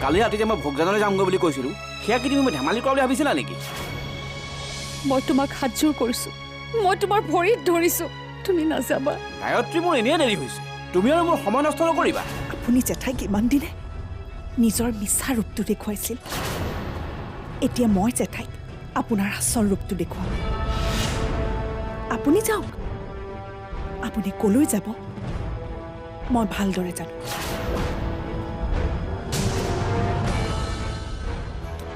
কালি ৰাতি যে মই ভোগজানলৈ যামগৈ বুলি কৈছিলোঁ সেয়া কি তুমি ধেমালি কৰা বুলি ভাবিছিলা নেকি? মই তোমাক হাতযোৰ কৰিছোঁ, মই তোমাৰ ভৰিত ধৰিছোঁ, তুমি নাযাবা। গায়ত্ৰী, মোৰ এনেই দেৰি হৈছে, তুমি আৰু মোৰ সময় নষ্ট নকৰিবা। আপুনি জেঠাইক ইমান দিনে নিজৰ মিছা ৰূপটো দেখুৱাইছিল, এতিয়া মই জেঠাইক আপোনাৰ আচল ৰূপটো দেখুৱাম। আপুনি যাওক, আপুনি কলৈ যাব মই ভালদৰে জানো।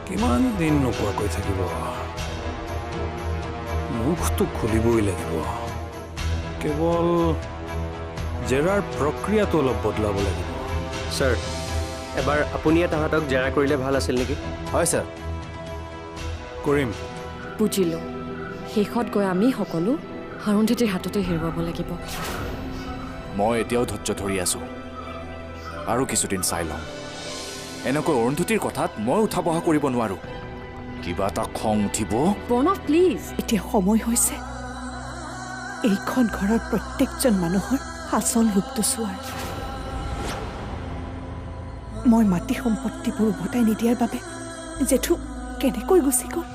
কিমান দিন নোকোৱাকৈ থাকিব? মুখটো খুলিবই লাগিব। কেৱল জেৰাৰ প্ৰক্ৰিয়াটো অলপ বদলাব লাগিব। ছাৰ, এবাৰ আপুনিয়ে তাহাঁতক জেৰা কৰিলে ভাল আছিল নেকি? হয় ছাৰ, কৰিম। বুজিলোঁ, শেষত গৈ আমি সকলো অৰুন্ধতীৰ হাততে হেৰুৱাব লাগিব। মই এতিয়াও ধৈৰ্য ধৰি আছোঁ আৰু কিছুদিন চাই লওঁ। এনেকৈ অৰুন্ধতীৰ কথাত মই উঠা বহা কৰিব নোৱাৰোঁ। কিবা এটা খং উঠিব। প্ৰণৱ, প্লিজ। এতিয়া সময় হৈছে এইখন ঘৰৰ প্ৰত্যেকজন মানুহৰ আচল ৰূপটো চোৱাৰ। মই মাটি সম্পত্তিবোৰ উভতাই নিদিয়াৰ বাবে জেঠু কেনেকৈ গুচি গ'ল।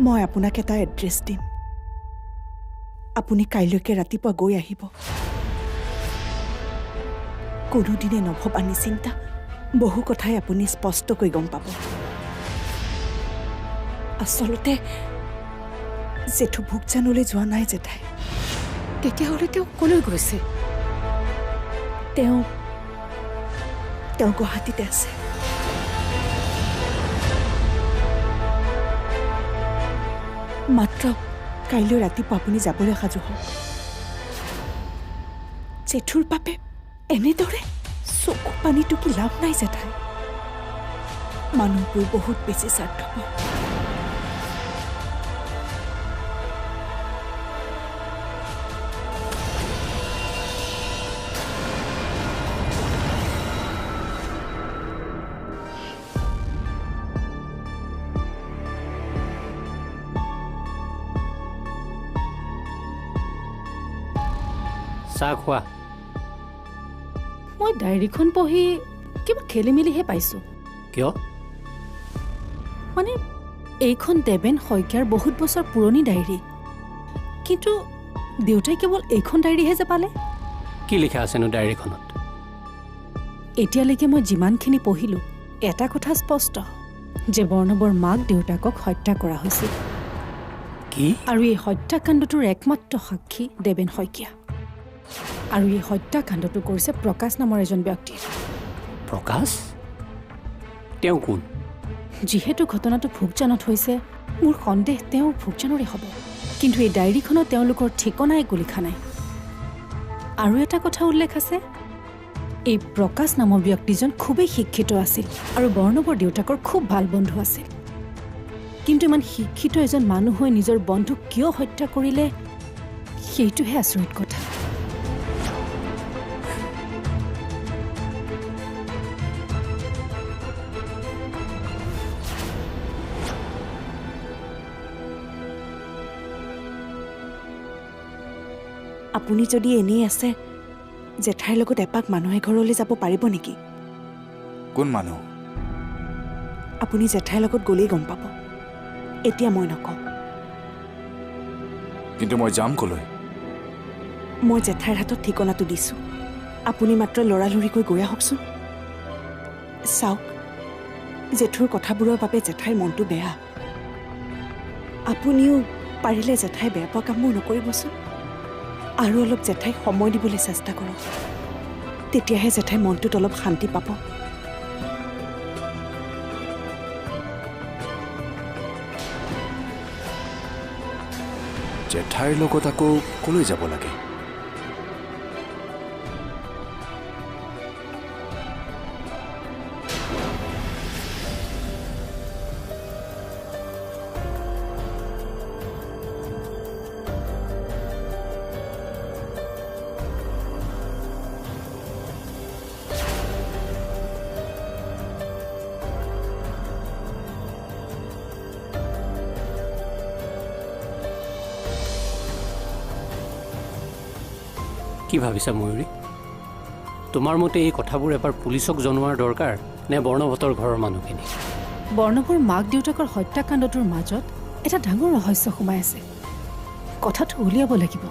মই আপোনাক এটা এড্ৰেছ দিম, আপুনি কাইলৈকে ৰাতিপুৱা গৈ আহিব। কোনোদিনে নভবা নিচিন্তা বহু কথাই আপুনি স্পষ্টকৈ গম পাব। আচলতে জেঠু ভোগজানলৈ যোৱা নাই জেঠাই। তেতিয়াহ'লে তেওঁ কলৈ গৈছে? তেওঁ গুৱাহাটীতে আছে। মাত্ৰ কাইলৈ ৰাতিপুৱা আপুনি যাবলৈ সাজু হওক। জেঠুৰ বাবে এনেদৰে চকু পানীটো কি লাভ নাই জেঠাই। মানুহবোৰ বহুত বেছি স্বাৰ্থপৰ। চাহ খোৱা। মই ডায়েৰীখন পঢ়ি কিবা খেলি মেলিহে পাইছোঁ। কিয়? মানে এইখন দেৱেন শইকীয়াৰ বহুত বছৰ পুৰণি ডায়েৰী, কিন্তু দেউতাই কেৱল এইখন ডায়েৰীহে যে পালে। কি লিখা আছেনো ডায়েৰীখনত? এতিয়ালৈকে মই যিমানখিনি পঢ়িলোঁ, এটা কথা স্পষ্ট যে বৰ্ণৱৰ মাক দেউতাকক হত্যা কৰা হৈছিল। কি? আৰু এই হত্যাকাণ্ডটোৰ একমাত্ৰ সাক্ষী দেৱেন শইকীয়া। আৰু এই হত্যাকাণ্ডটো কৰিছে প্ৰকাশ নামৰ এজন ব্যক্তিয়ে। প্ৰকাশ? তেওঁ কোন? যিহেতু ঘটনাটো ভোগজানত হৈছে, মোৰ সন্দেহ তেওঁ ভোগজানৰে হ'ব। কিন্তু এই ডায়েৰীখনত তেওঁলোকৰ ঠিকনা একো লিখা নাই। আৰু এটা কথা উল্লেখ আছে, এই প্ৰকাশ নামৰ ব্যক্তিজন খুবেই শিক্ষিত আছিল আৰু বৰ্ণৱৰ দেউতাকৰ খুব ভাল বন্ধু আছিল। কিন্তু ইমান শিক্ষিত এজন মানুহ হৈ নিজৰ বন্ধুক কিয় হত্যা কৰিলে, সেইটোহে আচৰিত কথা। আপুনি যদি এনেই আছে, জেঠাইৰ লগত এপাক মানুহে ঘৰলৈ যাব পাৰিব নেকি? কোন মানুহ? আপুনি জেঠাইৰ লগত গ'লেই গম পাব। এতিয়া মই নকওঁ। কিন্তু মই যাম কলৈ? মই জেঠাইৰ হাতত ঠিকনাটো দিছোঁ, আপুনি মাত্ৰ লৰালৰিকৈ গৈ আহকচোন। চাওক, জেঠুৰ কথাবোৰৰ বাবে জেঠাইৰ মনটো বেয়া। আপুনিও পাৰিলে জেঠাই বেয়া পোৱা কামবোৰ নকৰিবচোন। আৰু অলপ জেঠাইক সময় দিবলৈ চেষ্টা কৰক, তেতিয়াহে জেঠাই মনটোত অলপ শান্তি পাব। জেঠাইৰ লগত আকৌ কলৈ যাব লাগে? কি ভাবিছা ময়ূৰী? তোমাৰ মতে এই কথাবোৰ এবাৰ পুলিচক জনোৱাৰ দৰকাৰ নে বৰ্ণভটৰ ঘৰৰ মানুহখিনি? বৰ্ণৱৰ মাক দেউতাকৰ হত্যাকাণ্ডটোৰ মাজত এটা ডাঙৰ ৰহস্য সোমাই আছে। কথাটো উলিয়াব লাগিব,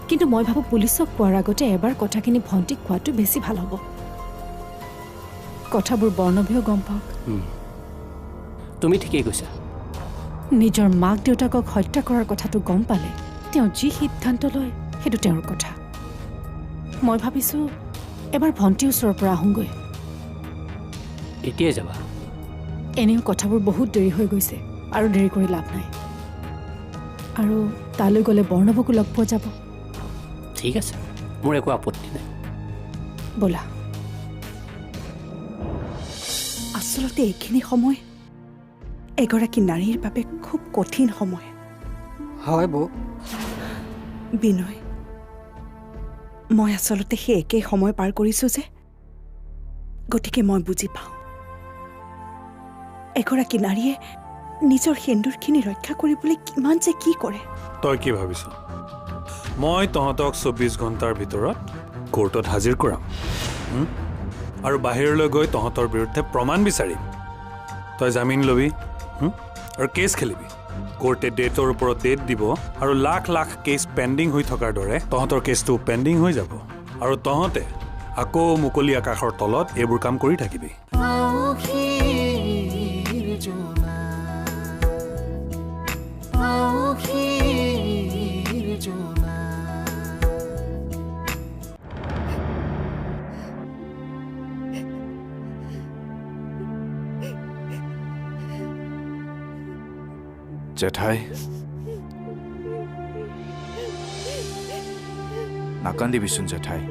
কিন্তু মই ভাবোঁ পুলিচক কোৱাৰ আগতে এবাৰ কথাখিনি ভণ্টিক কোৱাটো বেছি ভাল হ'ব। কথাবোৰ বৰ্ণৱেও গম পাওক। তুমি ঠিকেই কৈছা। নিজৰ মাক দেউতাকক হত্যা কৰাৰ কথাটো গম পালে তেওঁ যি সিদ্ধান্ত লয় সেইটো তেওঁৰ কথা। মই ভাবিছোঁ এবাৰ ভণ্টিৰ ওচৰৰ পৰা আহোঁগৈ। এতিয়াই যাবা? এনেও কথাবোৰ বহুত দেৰি হৈ গৈছে আৰু দেৰি কৰি লাভ নাই। আৰু তালৈ গ'লে বৰ্ণৱকো লগ পোৱা যাব। ঠিক আছে, মোৰ একো আপত্তি নাই। ব'লা। আচলতে এইখিনি সময় এগৰাকী নাৰীৰ বাবে খুব কঠিন সময়। হয় বৌ। বিনয়, মই আচলতে সেই একেই সময় পাৰ কৰিছোঁ যে, গতিকে মই বুজি পাওঁ এগৰাকী নাৰীয়ে নিজৰ সেন্দুৰখিনি ৰক্ষা কৰিবলৈ কিমান যে কি কৰে। তই কি ভাবিছ মই তহঁতক 24 ঘণ্টাৰ ভিতৰত কোৰ্টত হাজিৰ কৰাম আৰু বাহিৰলৈ গৈ তহঁতৰ বিৰুদ্ধে প্ৰমাণ বিচাৰিম? তই জামিন ল'বি আৰু কেছ খেলিবি। কোৰ্টে ডেটৰ ওপৰত ডেট দিব আৰু লাখ লাখ কেছ পেণ্ডিং হৈ থকাৰ দৰে তহঁতৰ কেছটো পেণ্ডিং হৈ যাব আৰু তহঁতে আকৌ মুকলি আকাশৰ তলত এইবোৰ কাম কৰি থাকিবি। জেঠাই, নাকান্দিবিচোন জেঠাই।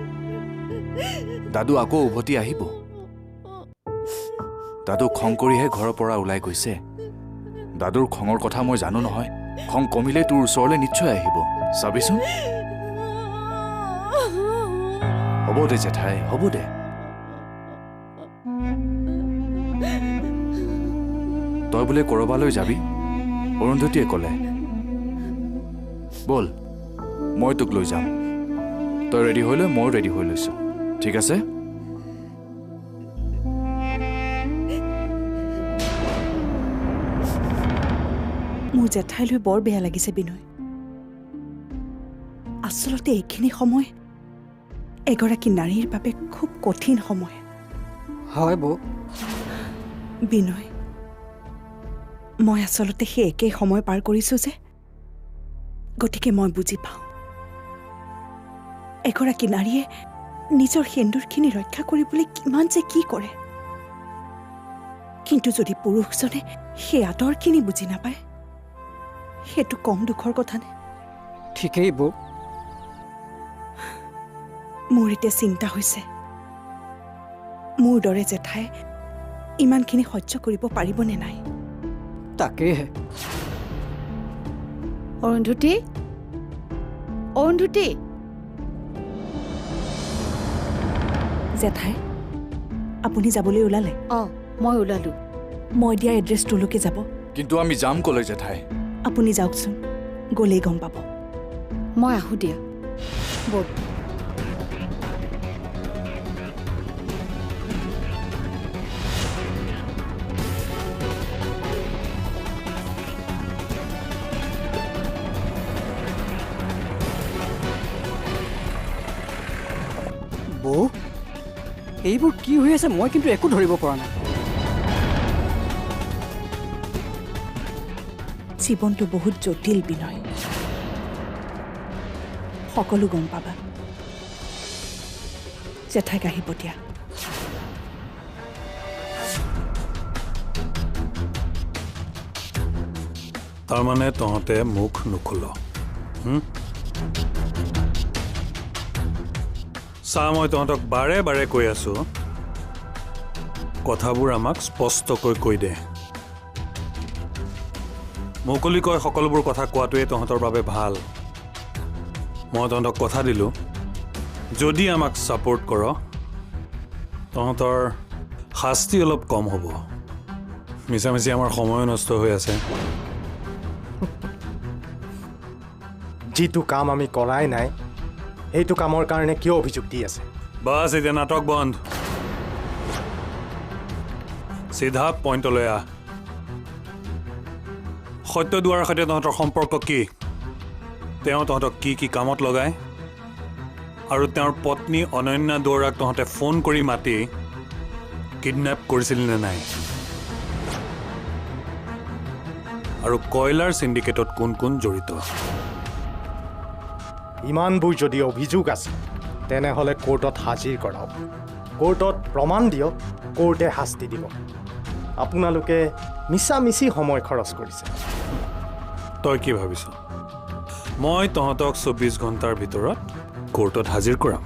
দাদু আকৌ উভতি আহিব। দাদু খং কৰিহে ঘৰৰ পৰা ওলাই গৈছে। দাদুৰ খঙৰ কথা মই জানো নহয়। খং কমিলে তোৰ ওচৰলৈ নিশ্চয় আহিব, চাবিচোন। হ'ব দে জেঠাই, হ'ব দে। তই বোলে ক'ৰবালৈ যাবি? অৰুন্ধতীয়ে ক'লে। ব'ল, মই তোক লৈ যাম। তই ৰেডি হৈ লৈ, ময়ো ৰেডি হৈ লৈছোঁ। ঠিক আছে? মোৰ জেঠাইলৈ বৰ বেয়া লাগিছে বিনয়। আচলতে এইখিনি সময় এগৰাকী নাৰীৰ বাবে খুব কঠিন সময়। হয় বৌ। বিনয়, মই আচলতে সেই একেই সময় পাৰ কৰিছোঁ যে, গতিকে মই বুজি পাওঁ এগৰাকী নাৰীয়ে নিজৰ সেন্দুৰখিনি ৰক্ষা কৰিবলৈ কিমান যে কি কৰে। কিন্তু যদি পুৰুষজনে সেই আদৰখিনি বুজি নাপায়, সেইটো কম দুখৰ কথা নে? ঠিকেই বৌ। মোৰ এতিয়া চিন্তা হৈছে মোৰ দৰে জেঠাই ইমানখিনি সহ্য কৰিব পাৰিবনে নাই। তাকেহে। অৰুন্ধতী, অৰুন্ধতী। জেঠাই, আপুনি যাবলৈ ওলালে? অঁ, মই ওলালোঁ। মই দিয়া এড্ৰেছটোলৈকে যাব। কিন্তু আমি যাম ক'লৈ জেঠাই? আপুনি যাওকচোন, গ'লেই গম পাব। মই আহোঁ দিয়া। ব'ল। বৌ, এইবোৰ কি হৈ আছে মই কিন্তু একো ধৰিব পৰা নাই। জীৱনটো বহুত জটিল বিনয়, সকলো গম পাবা। জেঠাইক আহিব দিয়া। তাৰমানে তহঁতে মুখ নুখুল। চা, মই তহঁতক বাৰে বাৰে কৈ আছোঁ, কথাবোৰ আমাক স্পষ্টকৈ কৈ দে। মুকলিকৈ সকলোবোৰ কথা কোৱাটোৱে তহঁতৰ বাবে ভাল। মই তহঁতক কথা দিলোঁ, যদি আমাক ছাপোৰ্ট কৰ তহঁতৰ শাস্তি অলপ কম হ'ব। মিছামিছি আমাৰ সময় নষ্ট হৈ আছে। যিটো কাম আমি কৰাই নাই, সেইটো কামৰ কাৰণে কিয় অভিযোগ দি আছে? বাছ এতিয়া নাটক বন্ধ চিধা পইণ্টলৈ আহ সত্য দুৱাৰ সৈতে তহঁতৰ সম্পৰ্ক কি তেওঁ তহঁতক কি কি কামত লগায় আৰু তেওঁৰ পত্নী অনন্যা দুৱৰাক তহঁতে ফোন কৰি মাতি কিডনেপ কৰিছিল নে নাই আৰু কয়লাৰ চিণ্ডিকেটত কোন কোন জড়িত ইমানবোৰ যদি অভিযোগ আছে তেনেহ'লে কোৰ্টত হাজিৰ কৰাওক কোৰ্টত প্ৰমাণ দিয়ক কোৰ্টে শাস্তি দিব আপোনালোকে মিছামিছি সময় খৰচ কৰিছে তই কি ভাবিছ মই তহঁতক 24 ঘণ্টাৰ ভিতৰত কোৰ্টত হাজিৰ কৰাম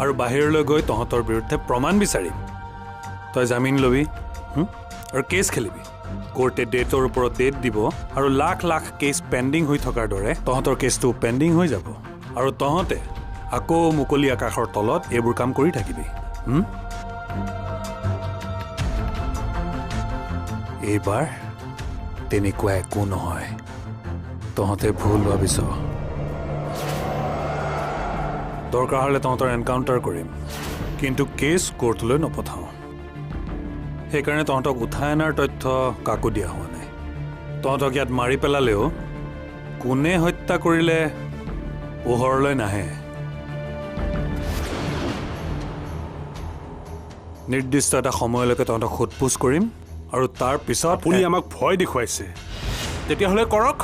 আৰু বাহিৰলৈ গৈ তহঁতৰ বিৰুদ্ধে প্ৰমাণ বিচাৰিম তই জামিন ল'বি আৰু কেছ খেলিবি কোৰ্টে ডেটৰ ওপৰত ডেট দিব আৰু লাখ লাখ কেছ পেণ্ডিং হৈ থকাৰ দৰে তহঁতৰ কেছটো পেণ্ডিং হৈ যাব আৰু তহঁতে আকৌ মুকলি আকাশৰ তলত এইবোৰ কাম কৰি থাকিবি এইবাৰ তেনেকুৱা একো নহয় তহঁতে ভুল ভাবিছ দৰকাৰ হ'লে তহঁতৰ এনকাউণ্টাৰ কৰিম কিন্তু কেছ কোৰ্টলৈ নপঠাওঁ সেইকাৰণে তহঁতক উঠাই অনাৰ তথ্য কাকো দিয়া হোৱা নাই তহঁতক ইয়াত মাৰি পেলালেও কোনে হত্যা কৰিলে পোহৰলৈ নাহে নিৰ্দিষ্ট এটা সময়লৈকে তহঁতক সোধপোছ কৰিম আৰু তাৰ পিছত আপুনি আমাক ভয় দেখুৱাইছে তেতিয়াহ'লে কৰক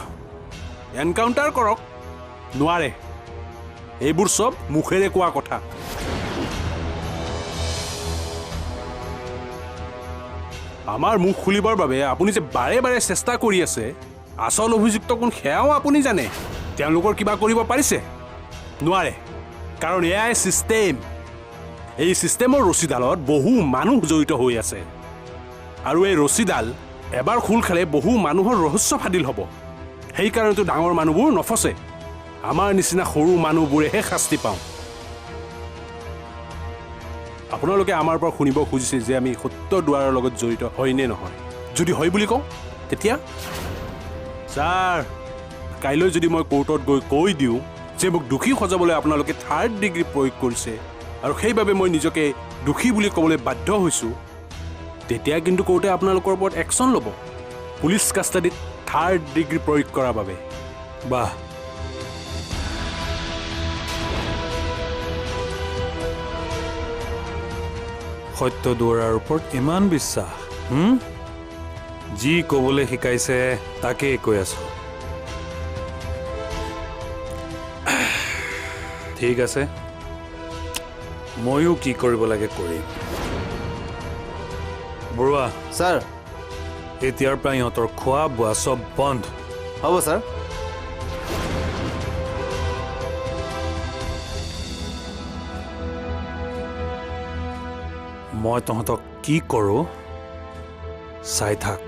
এনকাউণ্টাৰ কৰক নোৱাৰে এইবোৰ চব মুখেৰে কোৱা কথা আমাৰ মুখ খুলিবৰ বাবে আপুনি যে বাৰে বাৰে চেষ্টা কৰি আছে আচল অভিযুক্ত কোন সেয়াও আপুনি জানে তেওঁলোকৰ কিবা কৰিব পাৰিছে নোৱাৰে কাৰণ এয়াই ছিষ্টেম এই ছিষ্টেমৰ ৰছীডালত বহু মানুহ জড়িত হৈ আছে আৰু এই ৰছীডাল এবাৰ খোল খালে বহু মানুহৰ ৰহস্য ফাদিল হ'ব সেইকাৰণেতো ডাঙৰ মানুহবোৰ নফচে আমাৰ নিচিনা সৰু মানুহবোৰেহে শাস্তি পাওঁ আপোনালোকে আমাৰ পৰা শুনিব খুজিছে যে আমি সত্য দুৱাৰৰ লগত জড়িত হয় নে নহয় যদি হয় বুলি কওঁ তেতিয়া ছাৰ কাইলৈ যদি মই কোৰ্টত গৈ কৈ দিওঁ যে মোক দোষী সজাবলৈ আপোনালোকে 3rd ডিগ্ৰী প্ৰয়োগ কৰিছে আৰু সেইবাবে মই নিজকে দোষী বুলি ক'বলৈ বাধ্য হৈছোঁ তেতিয়া কিন্তু কোৰ্টে আপোনালোকৰ ওপৰত একশ্যন ল'ব পুলিচ কাষ্টাডিত 3rd ডিগ্ৰী প্ৰয়োগ কৰাৰ বাবে বাহ সত্য দুৱাৰৰ ওপৰত ইমান বিশ্বাস যি ক'বলৈ শিকাইছে তাকেই কৈ আছো ঠিক আছে ময়ো কি কৰিব লাগে কৰিম বৰুৱা ছাৰ এতিয়াৰ পৰা ইহঁতৰ খোৱা বোৱা চব বন্ধ হ'ব ছাৰ মই তহঁতক কি কৰোঁ চাই থাক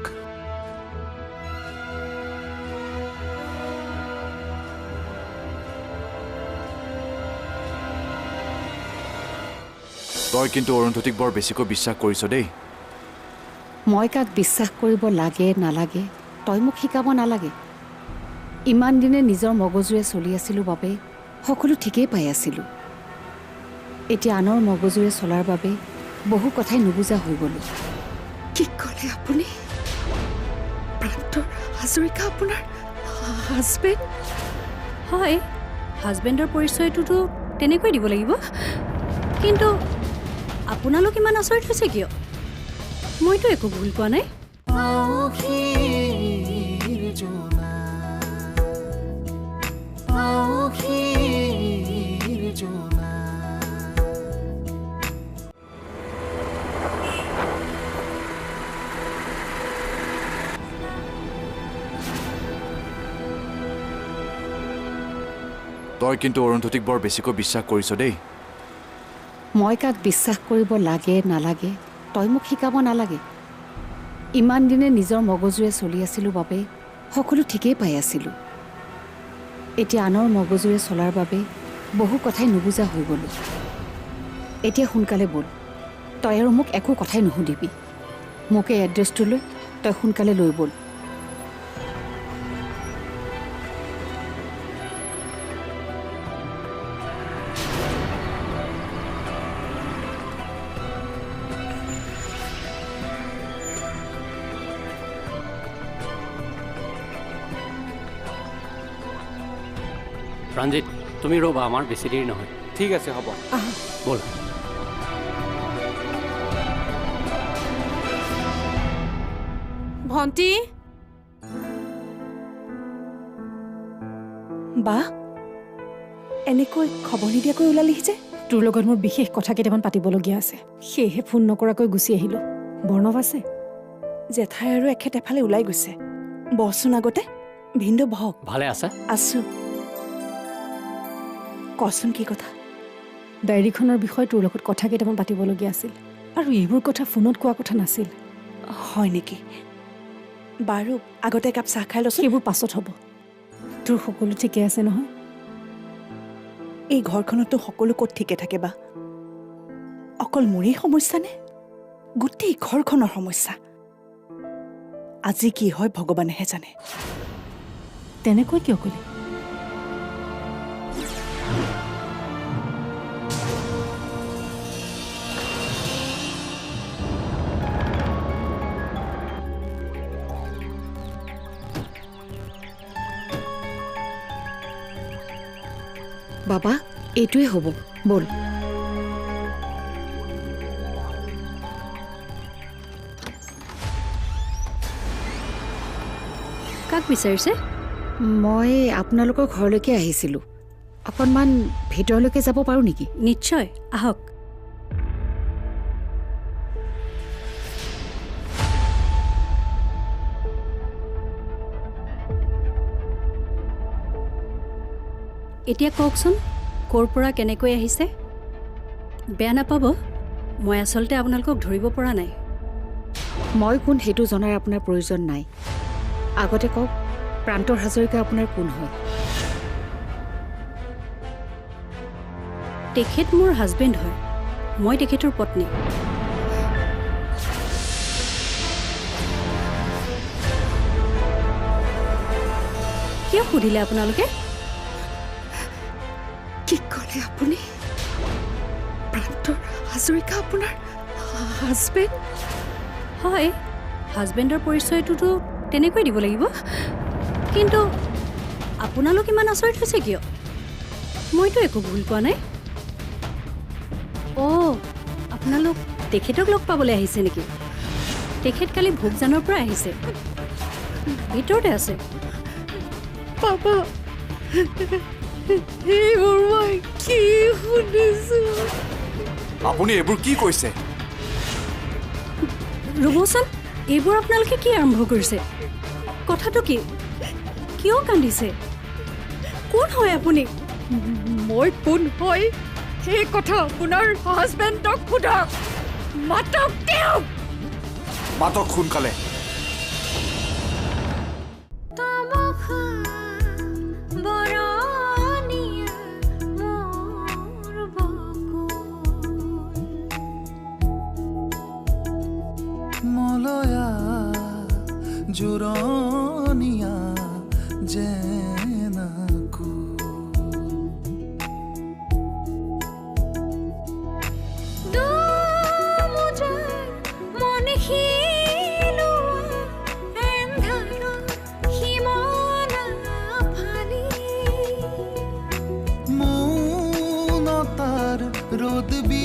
তই কিন্তু অৰুন্ধতীক বৰ বেছিকৈ বিশ্বাস কৰিছ দেই মই কাক বিশ্বাস কৰিব লাগে নালাগে তই মোক শিকাব নালাগে ইমান দিনে নিজৰ মগজুৰে চলি আছিলোঁ বাবে সকলো ঠিকেই পাই আছিলোঁ এতিয়া আনৰ মগজুৰে চলাৰ বাবে বহু কথাই নুবুজা হৈ গ'লোঁ কি ক'লে আপুনি প্ৰান্তৰ হাজৰিকা আপোনাৰ হাজবেণ্ড হয় হাজবেণ্ডৰ পৰিচয়টোতো তেনেকৈ দিব লাগিব কিন্তু আপোনালোক ইমান আচৰিত হৈছে কিয় মইতো একো ভুল কোৱা নাই তই কিন্তু অৰুন্ধতীক বৰ বেছিকৈ বিশ্বাস কৰিছ দেই মই কাক বিশ্বাস কৰিব লাগে নালাগে তই মোক শিকাব নালাগে ইমান দিনে নিজৰ মগজুৰে চলি আছিলোঁ বাবে সকলো ঠিকেই পাই আছিলোঁ এতিয়া আনৰ মগজুৰে চলাৰ বাবে বহু কথাই নুবুজা হৈ গ'লোঁ এতিয়া সোনকালে ব'ল তই আৰু মোক একো কথাই নুসুধিবি মোক এই এড্ৰেছটোলৈ তই সোনকালে লৈ ব'ল ৰঞ্জিত তুমি ৰ'বা, আমাৰ বেছি দেৰি নহয়। ঠিক আছে হ'ব। ব'ল। ভণ্টি বা এনেকৈ খবৰ নিদিয়াকৈ ওলালিহি যে? তোৰ লগত মোৰ বিশেষ কথা কেইটামান পাতিবলগীয়া আছে, সেয়েহে ফোন নকৰাকৈ গুচি আহিলোঁ। বৰ্ণৱ আছে? জেঠাই আৰু এখেত এফালে ওলাই গৈছে। বহচোন আগতে। ভিনদেউ বহক। ভালে আছে? আছো। কচোন কি কথা? ডায়েৰীখনৰ বিষয়ে তোৰ লগত কথা কেইটামান পাতিবলগীয়া আছিল, আৰু এইবোৰ কথা ফোনত কোৱা কথা নাছিল। হয় নেকি? বাৰু আগতে একাপ চাহ খাই লচোন। সেইবোৰ পাছত হ'ব। তোৰ সকলো ঠিকে আছে নহয়? এই ঘৰখনতো সকলো ক'ত ঠিকে থাকে বা? অকল মোৰেই সমস্যা নে? গোটেই ঘৰখনৰ সমস্যা। আজি কি হয় ভগৱানেহে জানে। তেনেকৈ কিয় ক'লি? বাবা এইটোৱে হ'ব, ব'ল। কাক বিচাৰিছে? মই আপোনালোকৰ ঘৰলৈকে আহিছিলোঁ। অকণমান ভিতৰলৈকে যাব পাৰোঁ নেকি? নিশ্চয়, আহক। এতিয়া কওকচোন, ক'ৰ পৰা কেনেকৈ আহিছে? বেয়া নাপাব, মই আচলতে আপোনালোকক ধৰিব পৰা নাই। মই কোন সেইটো জনাৰ আপোনাৰ প্ৰয়োজন নাই। আগতে কওক, প্ৰান্তৰ হাজৰিকা আপোনাৰ কোন হয়? তেখেত মোৰ হাজবেণ্ড হয়, মই তেখেতৰ পত্নী। কিয় সুধিলে আপোনালোকে? কি ক'লে আপুনি? প্ৰান্তৰ হাজৰিকা আপোনাৰ হাজবেণ্ড? হয়, হাজবেণ্ডৰ পৰিচয়টোতো তেনেকৈ দিব লাগিব। কিন্তু আপোনালোক ইমান আচৰিত হৈছে কিয়? মইতো একো ভুল কোৱা নাই। অ', আপোনালোক তেখেতক লগ পাবলৈ আহিছে নেকি? তেখেত কালি ভোগজানৰ পৰা আহিছে, ভিতৰতে আছে। বাবা, এইবোৰ মই কি শুনিছোঁ? আপুনি এইবোৰ কি কৈছে? ৰ'বচোন, এইবোৰ আপোনালোকে কি আৰম্ভ কৰিছে? কথাটো কি? কিয় কান্দিছে? কোন হয় আপুনি? মই কোন হয় সেই কথা আপোনাৰ হাজবেণ্ডক সোধক। মাতক তেওঁক। মাতক সোনকালে। মলয়া জোৰণীয়া জেনাকু মৌনতাৰ ৰ'দ বি